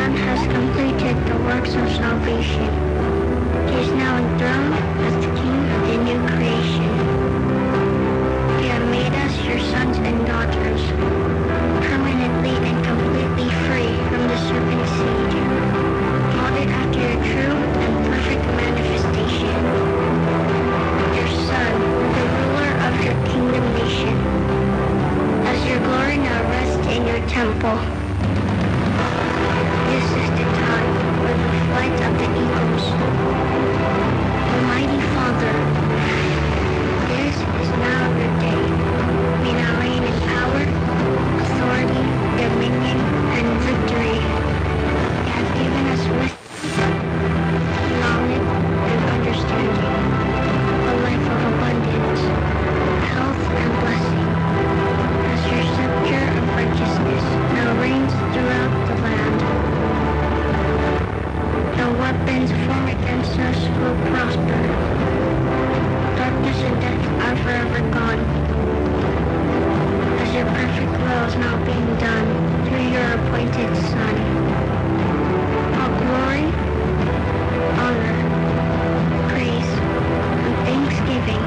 Lamb has completed the works of salvation. He is now enthroned as the King of the new creation. You have made us your sons and daughters, permanently and completely free from the serpent's seed, molded after your true and perfect manifestation. Your Son, the ruler of your kingdom nation, as your glory now rests in your temple. This is the time for the flight of the eagles. Almighty Father, this is now your day. We now reign in power, authority, dominion, and victory. You have given us wisdom, knowledge, and understanding, a life of abundance, health, and blessing, as your scepter of righteousness now reigns throughout the land. No weapons formed against us will prosper. Darkness and death are forever gone, as your perfect will is now being done through your appointed Son. All glory, honor, praise, and thanksgiving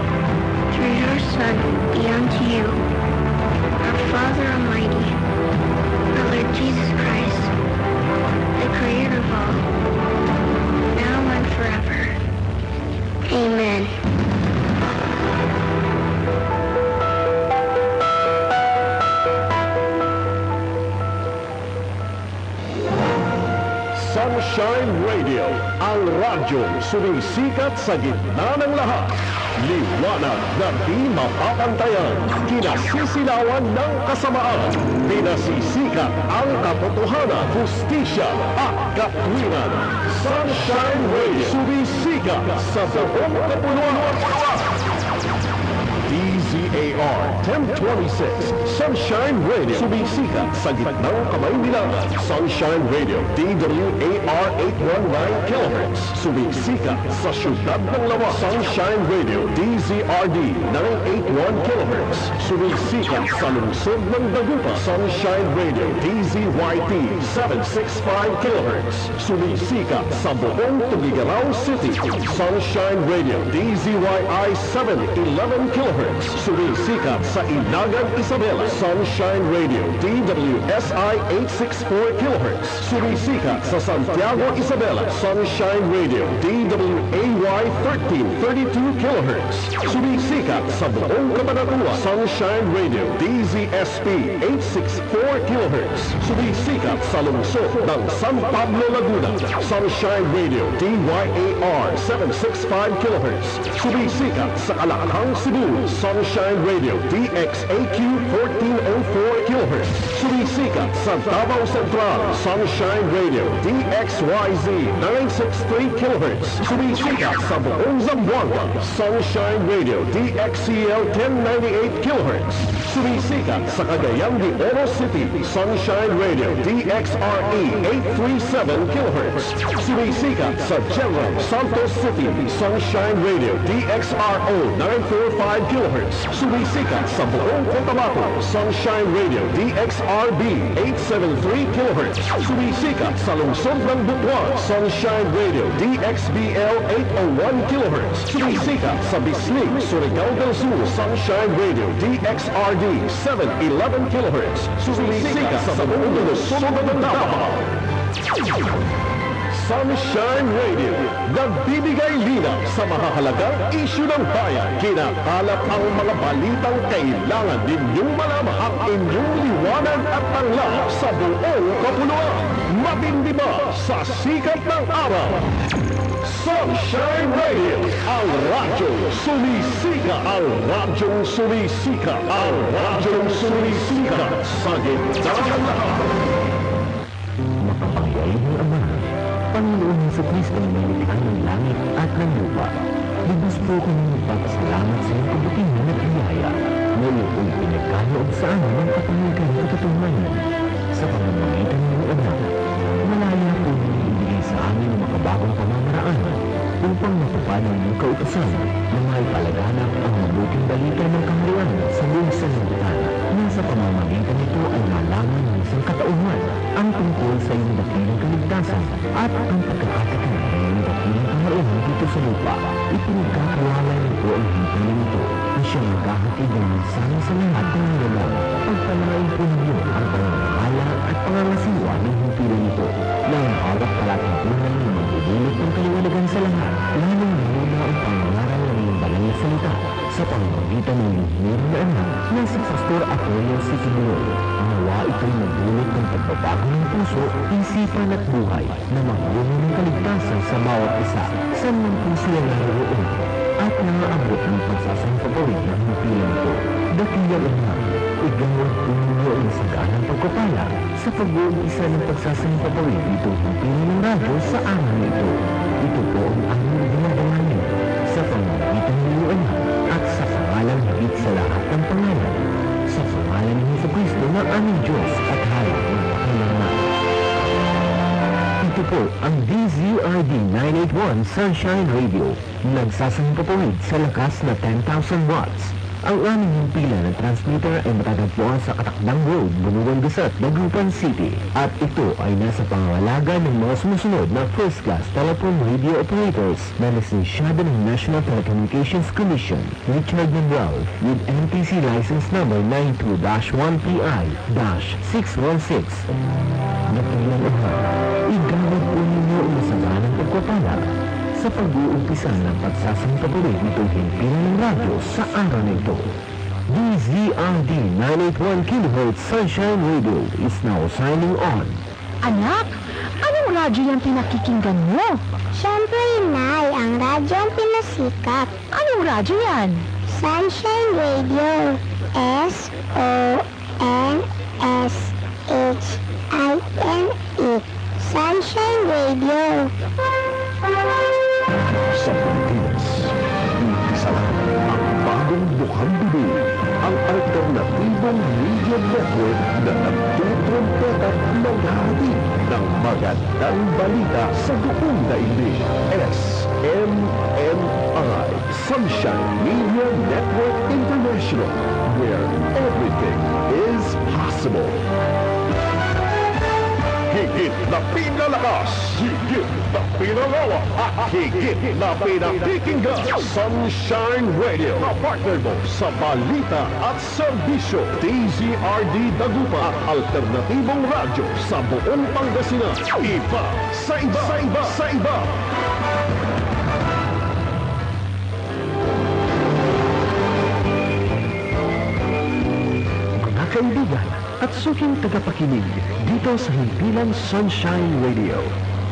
through your Son be unto you, our Father Almighty, our Lord Jesus Christ, the Creator of all, now and forever. Amen. Sunshine Radio, ang radyong sumisikat sa gitna ng lahat. Liwanag na di mapapantayan, kinasisilawan ng kasamaan, pinasisikat ang katotohanan, hustisya at katwiran. Sunshine Radio, sumisikat sa buong kapuluan. DZAR 1026 Sunshine Radio, sumisikat sa gitnang Kamaynilan. Sunshine Radio DWAR 819 kHz, sumisikat sa syudad ng Lawas. Sunshine Radio DZRD 981 kHz, sumisikat sa lungsod ng Dagupa. Sunshine Radio DZYT 765 kHz, sumisikat sa buong Tugigaraw City. Sunshine Radio DZYI 711 kHz, sumisikat sa Ilagan, Isabela. Sunshine Radio DWSI 864 kHz, sumisikat sa Santiago, Isabela. Sunshine Radio DWAY 1332 kHz, sumisikat sa buong Cabanatuan. Sunshine Radio DZSP 864 kHz, sumisikat sa lungsod ng San Pablo, Laguna. Sunshine Radio DYAR 765 kHz, sumisikat sa Alacang, Cebu. Sunshine Radio DXAQ 1404 kHz, sumisikat sa Davao Central. Sunshine Radio DXYZ 963 kHz, sumisikat sa buong Zamboanga. Sunshine Radio DXCL 1098 kHz, sumisikat sa Cagayan de Oro City. Sunshine Radio DXRE 837 kHz, sumisikat sa General Santos City. Sunshine Radio DXRO 945 kHz, sumisikat sa buong Cotabato. Sunshine Radio DXRB 873 kHz, sumisikat sa lungsod ng Butuan. Sunshine Radio DXBL 801 kHz, sumisikat sa Bislig, Surigao del Sur. Sunshine Radio DXRD 711 kHz, sumisikat sa buong lungsod ng Davao. Sunshine Radio, nagbibigay linaw sa mahahalagang isyu ng bayan. Kinakalap ang mga balitang kailangan ninyong malaman. Ang inyong liwanag at tangla sa buong kapuluan. Matindi ba sa sikat ng araw? Sunshine Radio, ang radyong sumisika, ang radyong sumisika, ang radyong sumisika sa gitna ng lahat. Makapangyarihan ng Ama, Panginoon Jesucristo na nilikha ng langit at ng lupa. Lubos po kami magpapasalamat sa iyong kabutihan at biyaya na iyong pinagkaloob sa amin ng kapangyarihan at katotohanan. Sa pamamagitan ng iyong anak, malaya po niyo ibigay sa amin ang makabagong pamamaraan upang matupad ang iyong kautusan na may palaganap ang mabuting balita ng kaharian sa buong sanlibutan. Nasa pamamagitan nito ay malaman ng isang katauhan ang tungkol sa ng dakilang kaligtasan at ang pagkakatakan ng dakilang kamarihan dito sa lupa. Ipinagkakawala nito ang himpilan ito na siyang maghahatid ng mensahe sa lahat ng nilalang. Pagpalain po ninyo ang pangangalaga at pangangasiwa ng himpilan ito na ang bawat palatuntunan ng magdudulot ng kaliwanagan sa lahat, lalong muna ang pangangaral ng iyong banal na salita sa pamamagitan ng lihim na anak na si Pastor Apollo Sikibuloy. Nawa ito'y magdulot ng pagbabago ng puso, isipan at buhay na magbunga ng kaligtasan sa bawat isa sa mga puso na naroon at nangaabot ng pagsasampapawid ng himpilan ito. Dakilang anak, igawad po ninyo ang saganang pagpapala sa pag-uumpisa ng pagsasampapawid itong himpilan ng radyo sa araw na ito. Ito po ang aming ginagawain sa pamamagitan ng iyong anak at sa pangalan higit sa lahat ng pangalan, sa pangalan ni Jesucristo ng aming Diyos at Hari ng Panginoon. Ito po ang DZRD 981 Sunshine Radio, nagsasampapawid sa lakas na 10,000 watts. Ang aming himpilan ng transmitter ay matatagpuan sa Katakdang Road, Bunuan Gasat, Dagupan City. At ito ay nasa pangangalaga ng mga sumusunod na first-class telephone radio operators na lisensyado ng National Telecommunications Commission, Richard Manuel, with NTC license number 92-1PI-616. Dakilang anak, igawad po ninyo ang masaganang pagpapala sa pag-uumpisa ng pagsasampapawid nitong himpilan ng radyo sa araw na ito. DZRD 981 kHz Sunshine Radio is now signing on. Anak, anong radyo yung pinakikinggan mo? Siyempre, Nay, ang radyo ang pinasikat. Anong radyo yan? Sunshine Radio. SONSHINE. Sunshine Radio. Sa Pilipinas, isa lang ang bagong mukhang bibig, ang alternatibong media network na nagtutrompeta ng hatid ng magandang balita sa buong daigdig. SMNI, Sunshine Media Network International, where everything is possible. Higit na pinalakas, higit na pinalawa, higit na pinakikinggan. Sunshine Radio, kapartner mo sa balita at serbisyo. DZRD Dagupan at alternatibong radyo sa buong Pangasinan. Iba sa iba, sa iba, sa iba. Mga kaibigan at suking tagapakinig dito sa himpilang Sunshine Radio.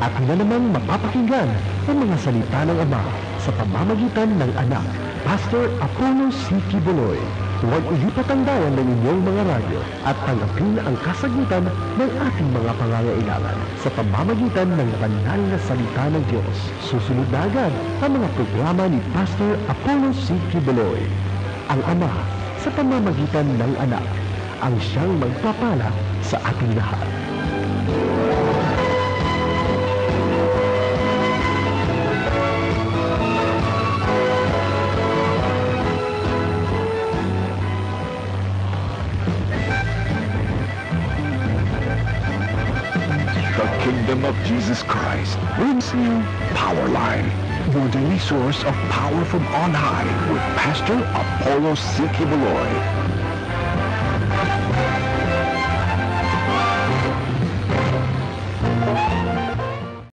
At na namang mapapakinggan ang mga salita ng Ama sa pamamagitan ng anak, Pastor Apollo Sikibuloy. Huwag ilipat ang dawan ng inyong mga radyo at tanggapin ang kasagutan ng ating mga pangangailangan sa pamamagitan ng banal na salita ng Diyos. Susunod na agad ang mga programa ni Pastor Apollo Sikibuloy. Ang Ama sa pamamagitan ng anak, ang siyang magpapala sa ating lahat. The Kingdom of Jesus Christ brings you Powerline, your daily source of power from on high with Pastor Apollo Sikibuloy.